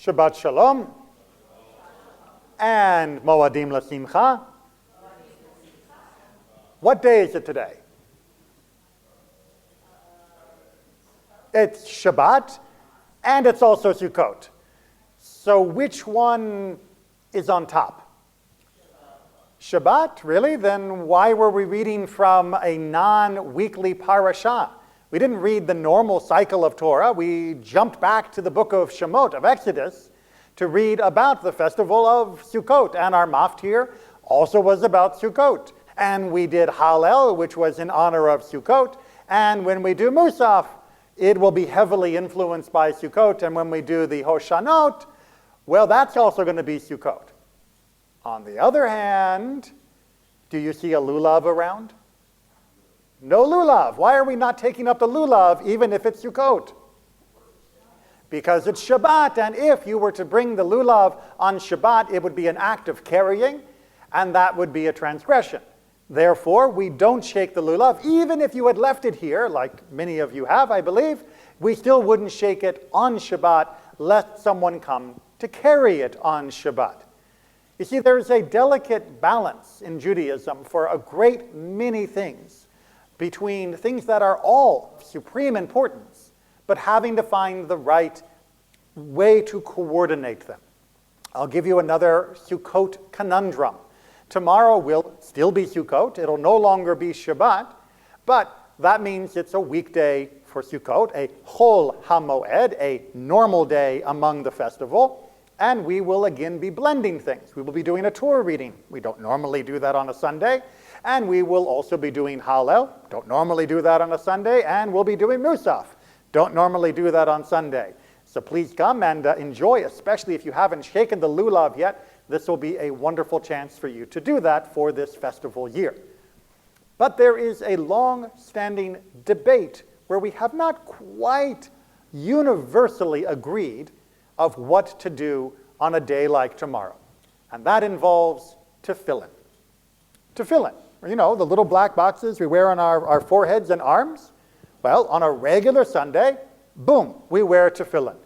Shabbat Shalom. And Moadim L'Simcha. What day is it today? It's Shabbat, and it's also Sukkot. So which one is on top? Shabbat, really? Then why were we reading from a non-weekly parashah? We didn't read the normal cycle of Torah. We jumped back to the book of Shemot, of Exodus, to read about the festival of Sukkot. And our maftir also was about Sukkot. And we did Hallel, which was in honor of Sukkot. And when we do Musaf, it will be heavily influenced by Sukkot. And when we do the Hoshanot, well, that's also going to be Sukkot. On the other hand, do you see a lulav around? No lulav. Why are we not taking up the lulav even if it's Sukkot? Because it's Shabbat, and if you were to bring the lulav on Shabbat, it would be an act of carrying, and that would be a transgression. Therefore, we don't shake the lulav. Even if you had left it here, like many of you have, I believe, we still wouldn't shake it on Shabbat, lest someone come to carry it on Shabbat. You see, there's a delicate balance in Judaism for a great many things between things that are all of supreme importance, but having to find the right way to coordinate them. I'll give you another Sukkot conundrum. Tomorrow will still be Sukkot. It'll no longer be Shabbat, but that means it's a weekday for Sukkot, a Chol HaMoed, a normal day among the festival. And we will again be blending things. We will be doing a Torah reading. We don't normally do that on a Sunday. And we will also be doing Hallel. Don't normally do that on a Sunday. And we'll be doing Musaf. Don't normally do that on Sunday. So please come and enjoy, especially if you haven't shaken the lulav yet. This will be a wonderful chance for you to do that for this festival year. But there is a long-standing debate where we have not quite universally agreed of what to do on a day like tomorrow. And that involves tefillin. Tefillin, you know, the little black boxes we wear on our foreheads and arms. Well, on a regular Sunday, boom, we wear tefillin.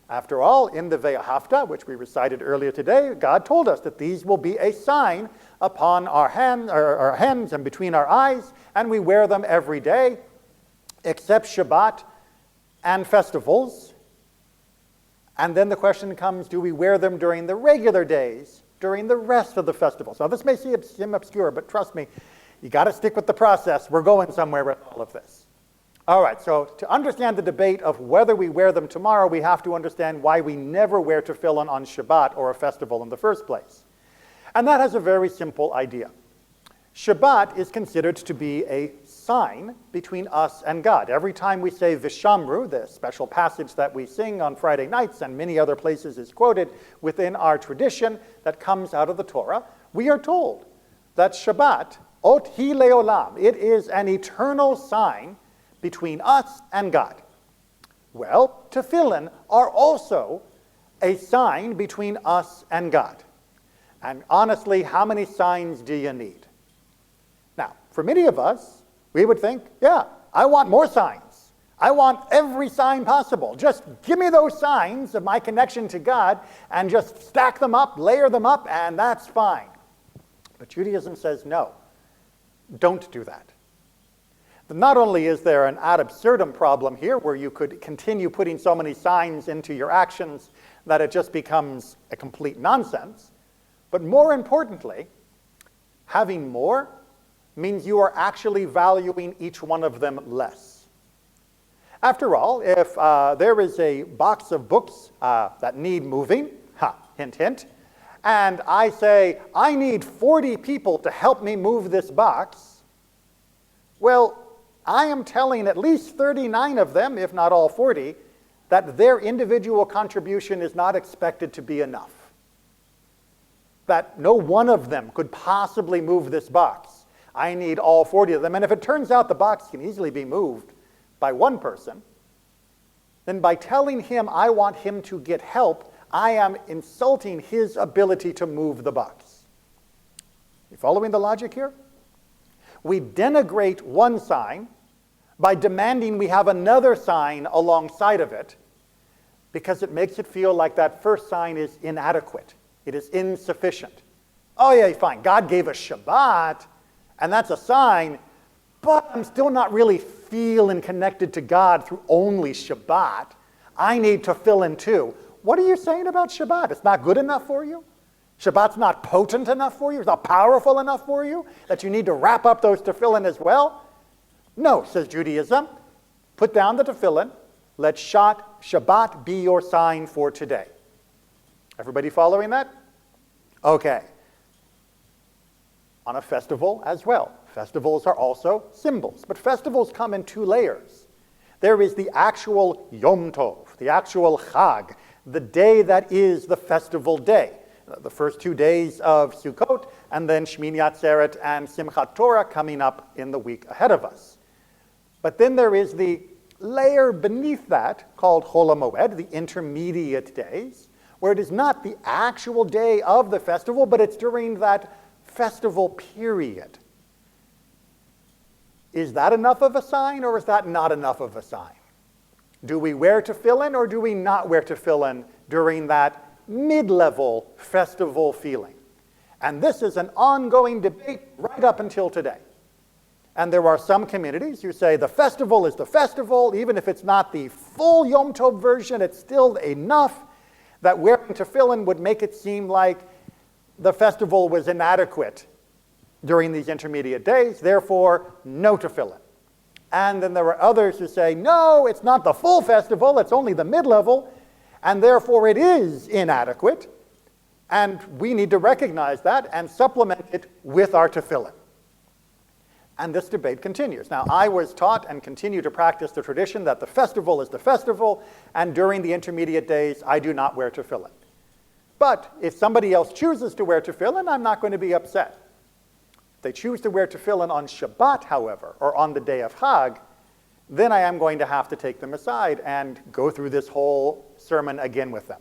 After all, in the Ve'ahavta, which we recited earlier today, God told us that these will be a sign upon our hands and between our eyes, and we wear them every day, except Shabbat and festivals. And then the question comes, do we wear them during the regular days, during the rest of the festivals? Now, this may seem obscure, but trust me, you got to stick with the process. We're going somewhere with all of this. All right, so to understand the debate of whether we wear them tomorrow, we have to understand why we never wear tefillin on Shabbat or a festival in the first place. And that has a very simple idea. Shabbat is considered to be a sign between us and God. Every time we say Vishamru, the special passage that we sing on Friday nights and many other places is quoted within our tradition that comes out of the Torah, we are told that Shabbat, Ot Hi Leolam, it is an eternal sign between us and God. Well, tefillin are also a sign between us and God. And honestly, how many signs do you need? Now, for many of us, we would think, yeah, I want more signs. I want every sign possible. Just give me those signs of my connection to God and just stack them up, layer them up, and that's fine. But Judaism says no, don't do that. Not only is there an ad absurdum problem here where you could continue putting so many signs into your actions that it just becomes a complete nonsense, but more importantly, having more means you are actually valuing each one of them less. After all, if there is a box of books that need moving, hint, hint, and I say, I need 40 people to help me move this box, well, I am telling at least 39 of them, if not all 40, that their individual contribution is not expected to be enough. That no one of them could possibly move this box. I need all 40 of them. And if it turns out the box can easily be moved by one person, then by telling him I want him to get help, I am insulting his ability to move the box. You following the logic here? We denigrate one sign by demanding we have another sign alongside of it, because it makes it feel like that first sign is inadequate. It is insufficient. Oh yeah, fine, God gave us Shabbat, and that's a sign, but I'm still not really feeling connected to God through only Shabbat. I need to fill in too. What are you saying about Shabbat? It's not good enough for you? Shabbat's not potent enough for you? It's not powerful enough for you? That you need to wrap up those tefillin as well? No, says Judaism. Put down the tefillin. Let Shabbat be your sign for today. Everybody following that? Okay. On a festival as well. Festivals are also symbols, but festivals come in two layers. There is the actual Yom Tov, the actual Chag, the day that is the festival day. The first 2 days of Sukkot, and then Shmini Atzeret and Simchat Torah coming up in the week ahead of us. But then there is the layer beneath that called Chol HaMoed, the intermediate days, where it is not the actual day of the festival, but it's during that festival period. Is that enough of a sign, or is that not enough of a sign? Do we wear tefillin, or do we not wear tefillin during that mid-level festival feeling? And this is an ongoing debate right up until today. And there are some communities who say the festival is the festival, even if it's not the full Yom Tov version, it's still enough that wearing tefillin would make it seem like the festival was inadequate during these intermediate days, therefore no tefillin. And then there are others who say, no, it's not the full festival, it's only the mid-level, and therefore it is inadequate, and we need to recognize that and supplement it with our tefillin. And this debate continues. Now, I was taught and continue to practice the tradition that the festival is the festival, and during the intermediate days, I do not wear tefillin. But if somebody else chooses to wear tefillin, I'm not going to be upset. If they choose to wear tefillin on Shabbat, however, or on the day of Chag, then I am going to have to take them aside and go through this whole sermon again with them,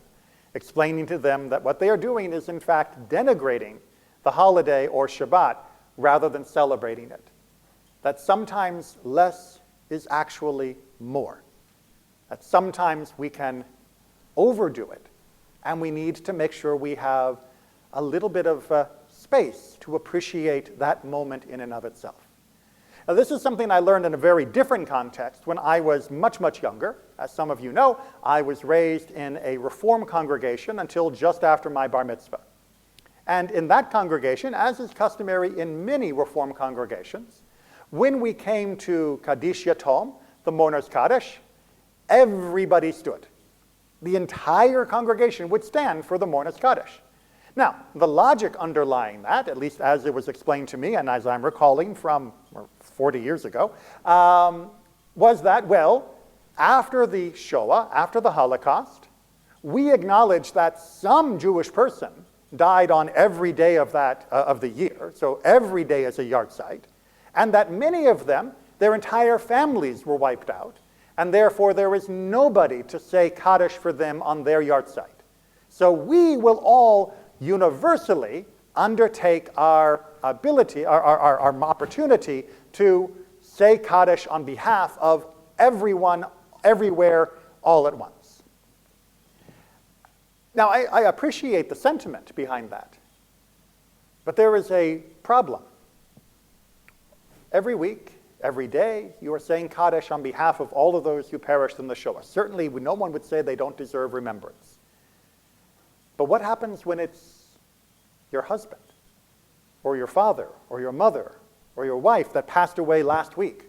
explaining to them that what they are doing is in fact denigrating the holiday or Shabbat rather than celebrating it. That sometimes less is actually more. That sometimes we can overdo it, and we need to make sure we have a little bit of space to appreciate that moment in and of itself. Now, this is something I learned in a very different context when I was much, much younger. As some of you know, I was raised in a Reform congregation until just after my bar mitzvah. And in that congregation, as is customary in many Reform congregations, when we came to Kaddish Yatom, the mourner's Kaddish, everybody stood. The entire congregation would stand for the mourner's Kaddish. Now, the logic underlying that, at least as it was explained to me and as I'm recalling from 40 years ago, was that, well, after the Shoah, after the Holocaust, we acknowledge that some Jewish person died on every day of the year, so every day is a yahrzeit, and that many of them, their entire families were wiped out, and therefore there is nobody to say Kaddish for them on their yahrzeit. So we will all universally undertake our ability, our opportunity to say Kaddish on behalf of everyone, everywhere, all at once. Now, I appreciate the sentiment behind that, but there is a problem. Every week, every day, you are saying Kaddish on behalf of all of those who perished in the Shoah. Certainly, no one would say they don't deserve remembrance. But what happens when it's your husband, or your father, or your mother, or your wife that passed away last week?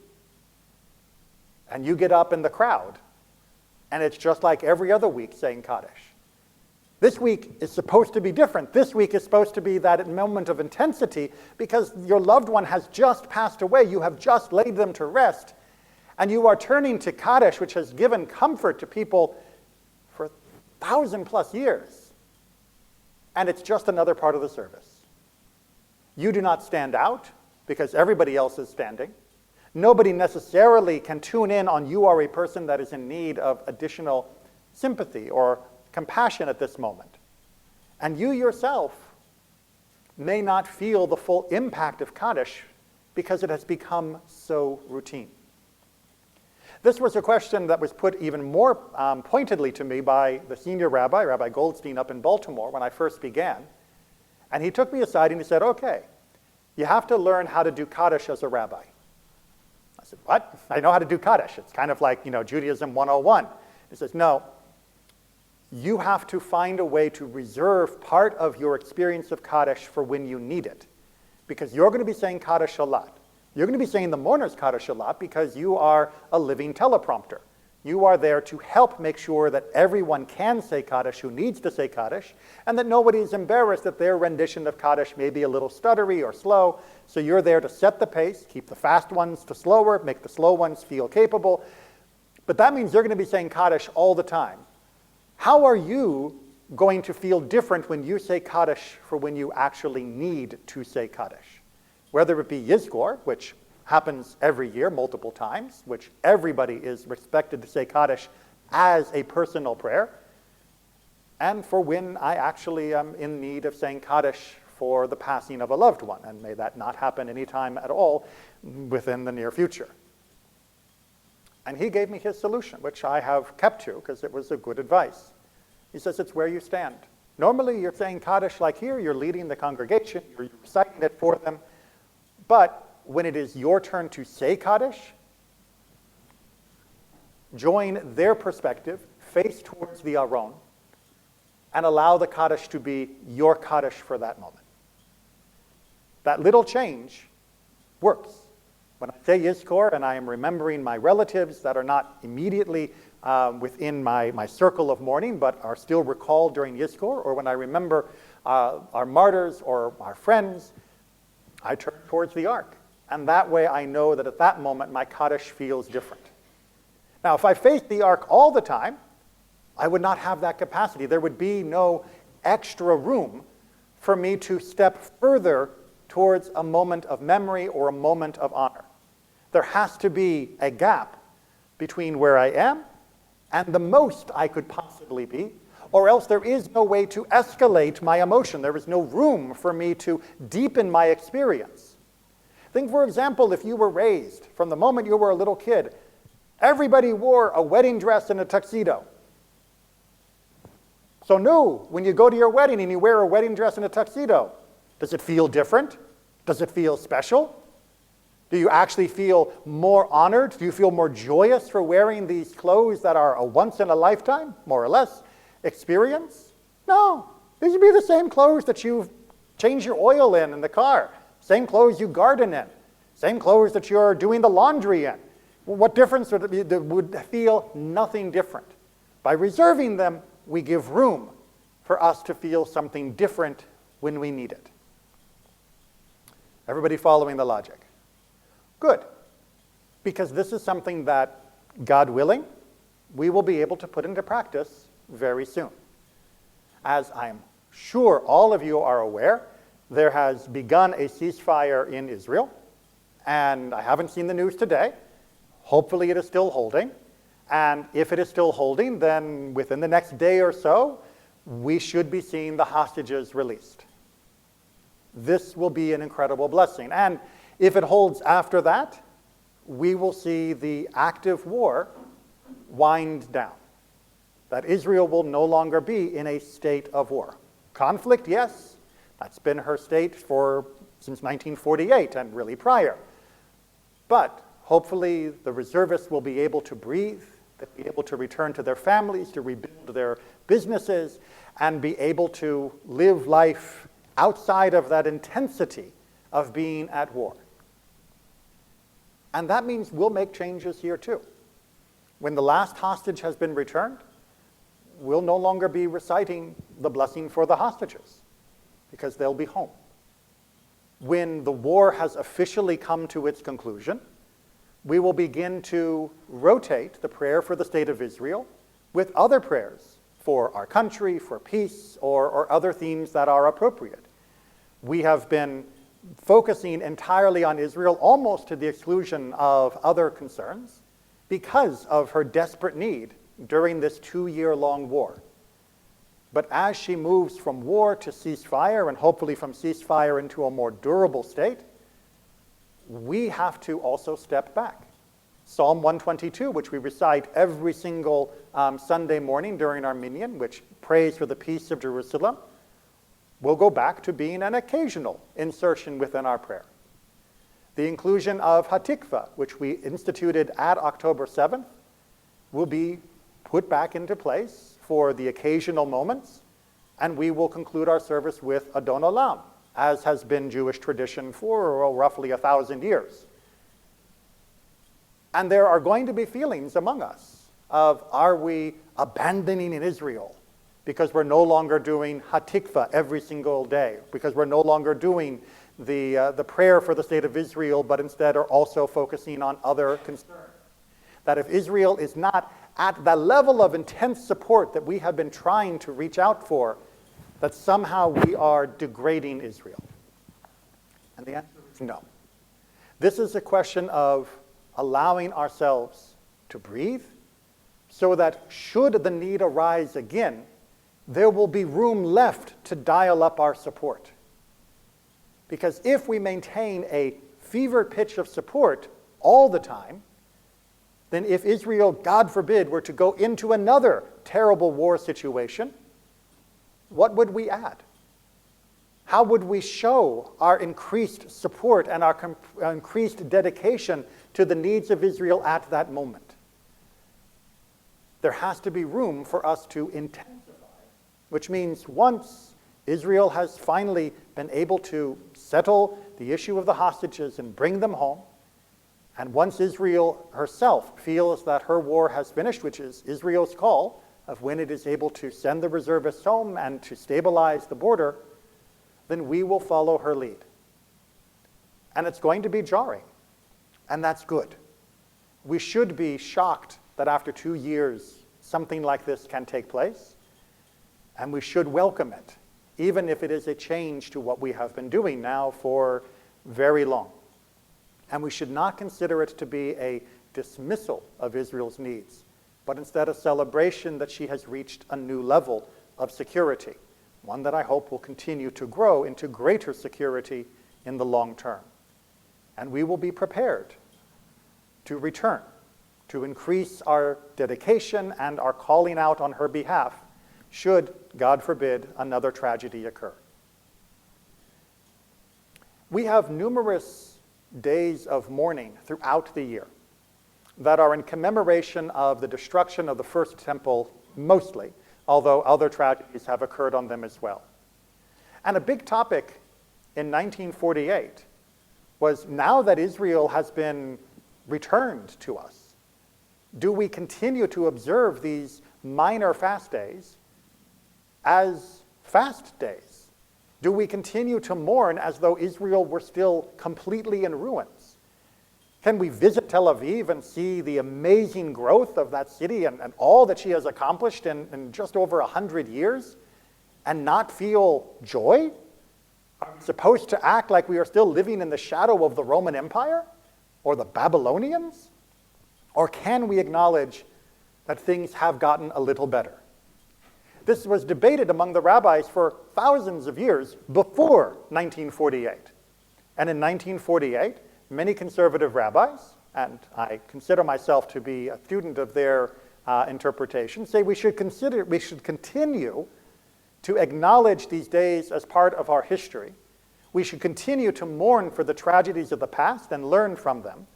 And you get up in the crowd, and it's just like every other week saying Kaddish. This week is supposed to be different. This week is supposed to be that moment of intensity because your loved one has just passed away. You have just laid them to rest. And you are turning to Kaddish, which has given comfort to people for 1,000+ years. And it's just another part of the service. You do not stand out because everybody else is standing. Nobody necessarily can tune in on you are a person that is in need of additional sympathy or compassion at this moment. And you yourself may not feel the full impact of Kaddish because it has become so routine. This was a question that was put even more pointedly to me by the senior rabbi, Rabbi Goldstein up in Baltimore, when I first began. And he took me aside and he said, okay, you have to learn how to do Kaddish as a rabbi. I said, what? I know how to do Kaddish. It's kind of like, Judaism 101. He says, no, you have to find a way to reserve part of your experience of Kaddish for when you need it. Because you're going to be saying Kaddish a lot. You're going to be saying the mourner's Kaddish a lot because you are a living teleprompter. You are there to help make sure that everyone can say Kaddish who needs to say Kaddish, and that nobody is embarrassed that their rendition of Kaddish may be a little stuttery or slow. So you're there to set the pace, keep the fast ones to slower, make the slow ones feel capable. But that means you're going to be saying Kaddish all the time. How are you going to feel different when you say Kaddish for when you actually need to say Kaddish? Whether it be Yizkor, which happens every year multiple times, which everybody is expected to say Kaddish as a personal prayer, and for when I actually am in need of saying Kaddish for the passing of a loved one, and may that not happen any time at all within the near future. And he gave me his solution, which I have kept to because it was a good advice. He says, it's where you stand. Normally you're saying Kaddish like here, you're leading the congregation, you're reciting it for them, but when it is your turn to say Kaddish, join their perspective, face towards the Aron, and allow the Kaddish to be your Kaddish for that moment. That little change works. When I say Yizkor and I am remembering my relatives that are not immediately within my circle of mourning, but are still recalled during Yizkor, or when I remember our martyrs or our friends, I turn towards the ark. And that way I know that at that moment my Kaddish feels different. Now, if I faced the ark all the time, I would not have that capacity. There would be no extra room for me to step further towards a moment of memory or a moment of honor. There has to be a gap between where I am and the most I could possibly be, or else there is no way to escalate my emotion. There is no room for me to deepen my experience. Think, for example, if you were raised from the moment you were a little kid, everybody wore a wedding dress and a tuxedo. So no, when you go to your wedding and you wear a wedding dress and a tuxedo, does it feel different? Does it feel special? Do you actually feel more honored? Do you feel more joyous for wearing these clothes that are a once-in-a-lifetime, more or less, experience? No. These would be the same clothes that you change your oil in the car, same clothes you garden in, same clothes that you're doing the laundry in. What difference would it be? That would feel nothing different. By reserving them, we give room for us to feel something different when we need it. Everybody following the logic? Good. Because this is something that, God willing, we will be able to put into practice very soon. As I'm sure all of you are aware, there has begun a ceasefire in Israel, and I haven't seen the news today. Hopefully it is still holding, and if it is still holding, then within the next day or so, we should be seeing the hostages released. This will be an incredible blessing. And if it holds after that, we will see the active war wind down. That Israel will no longer be in a state of war. Conflict, yes, that's been her state since 1948 and really prior. But hopefully the reservists will be able to breathe, they'll be able to return to their families, to rebuild their businesses, and be able to live life outside of that intensity of being at war. And that means we'll make changes here too. When the last hostage has been returned, we'll no longer be reciting the blessing for the hostages because they'll be home. When the war has officially come to its conclusion, we will begin to rotate the prayer for the state of Israel with other prayers for our country, for peace, or other themes that are appropriate. We have been focusing entirely on Israel, almost to the exclusion of other concerns, because of her desperate need during this 2-year-long war. But as she moves from war to ceasefire, and hopefully from ceasefire into a more durable state, we have to also step back. Psalm 122, which we recite every single Sunday morning during our minyan, which prays for the peace of Jerusalem, will go back to being an occasional insertion within our prayer. The inclusion of Hatikva, which we instituted at October 7th, will be put back into place for the occasional moments, and we will conclude our service with Adon Olam, as has been Jewish tradition for roughly 1,000 years. And there are going to be feelings among us of, are we abandoning in Israel because we're no longer doing Hatikva every single day, because we're no longer doing the prayer for the state of Israel, but instead are also focusing on other concerns. That if Israel is not at the level of intense support that we have been trying to reach out for, that somehow we are degrading Israel. And the answer is no. This is a question of allowing ourselves to breathe so that should the need arise again, there will be room left to dial up our support. Because if we maintain a fevered pitch of support all the time, then if Israel, God forbid, were to go into another terrible war situation, what would we add? How would we show our increased support and our increased dedication to the needs of Israel at that moment? There has to be room for us to intensify, which means once Israel has finally been able to settle the issue of the hostages and bring them home, and once Israel herself feels that her war has finished, which is Israel's call of when it is able to send the reservists home and to stabilize the border, then we will follow her lead. And it's going to be jarring, and that's good. We should be shocked that after 2 years something like this can take place, and we should welcome it, even if it is a change to what we have been doing now for very long. And we should not consider it to be a dismissal of Israel's needs, but instead a celebration that she has reached a new level of security, one that I hope will continue to grow into greater security in the long term. And we will be prepared to return, to increase our dedication and our calling out on her behalf, should, God forbid, another tragedy occur. We have numerous days of mourning throughout the year that are in commemoration of the destruction of the first temple mostly, although other tragedies have occurred on them as well. And a big topic in 1948 was, now that Israel has been returned to us, do we continue to observe these minor fast days as fast days? Do we continue to mourn as though Israel were still completely in ruins? Can we visit Tel Aviv and see the amazing growth of that city and all that she has accomplished in just over 100 years and not feel joy? Are we supposed to act like we are still living in the shadow of the Roman Empire or the Babylonians? Or can we acknowledge that things have gotten a little better? This was debated among the rabbis for thousands of years before 1948. And in 1948, many conservative rabbis, and I consider myself to be a student of their interpretation, say we should continue to acknowledge these days as part of our history. We should continue to mourn for the tragedies of the past and learn from them.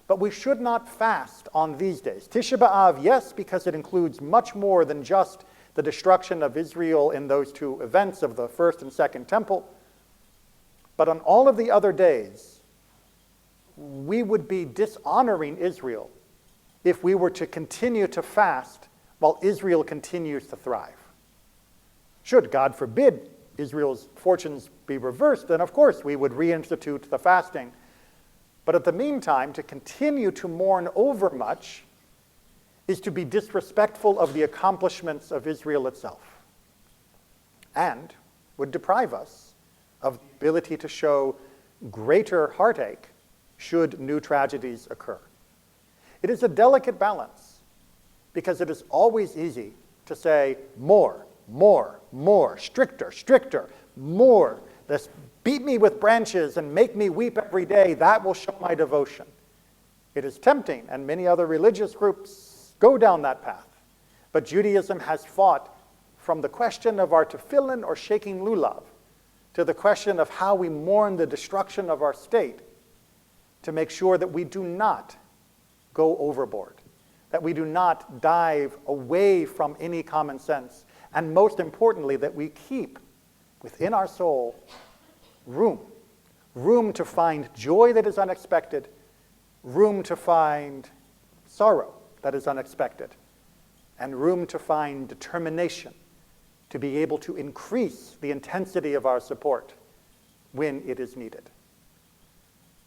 But we should not fast on these days. Tisha B'Av, yes, because it includes much more than just the destruction of Israel in those two events of the first and second temple. But on all of the other days, we would be dishonoring Israel if we were to continue to fast while Israel continues to thrive. Should, God forbid, Israel's fortunes be reversed, then of course we would reinstitute the fasting. But at the meantime, to continue to mourn over much is to be disrespectful of the accomplishments of Israel itself, and would deprive us of the ability to show greater heartache should new tragedies occur. It is a delicate balance, because it is always easy to say more, stricter, more. This beat me with branches and make me weep every day, that will show my devotion. It is tempting, and many other religious groups go down that path. But Judaism has fought from the question of our tefillin or shaking lulav to the question of how we mourn the destruction of our state to make sure that we do not go overboard, that we do not dive away from any common sense, and most importantly, that we keep within our soul room to find joy that is unexpected, room to find sorrow that is unexpected, and room to find determination to be able to increase the intensity of our support when it is needed.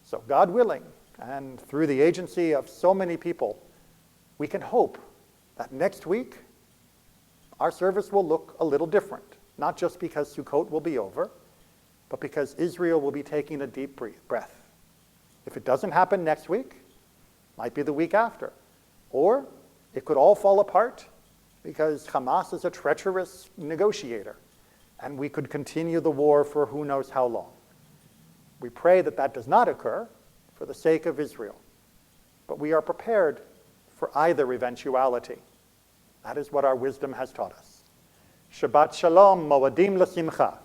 So God willing, and through the agency of so many people, we can hope that next week our service will look a little different, not just because Sukkot will be over, but because Israel will be taking a deep breath. If it doesn't happen next week, might be the week after. Or it could all fall apart because Hamas is a treacherous negotiator, and we could continue the war for who knows how long. We pray that that does not occur for the sake of Israel, but we are prepared for either eventuality. That is what our wisdom has taught us. Shabbat Shalom, Moadim L'Simcha.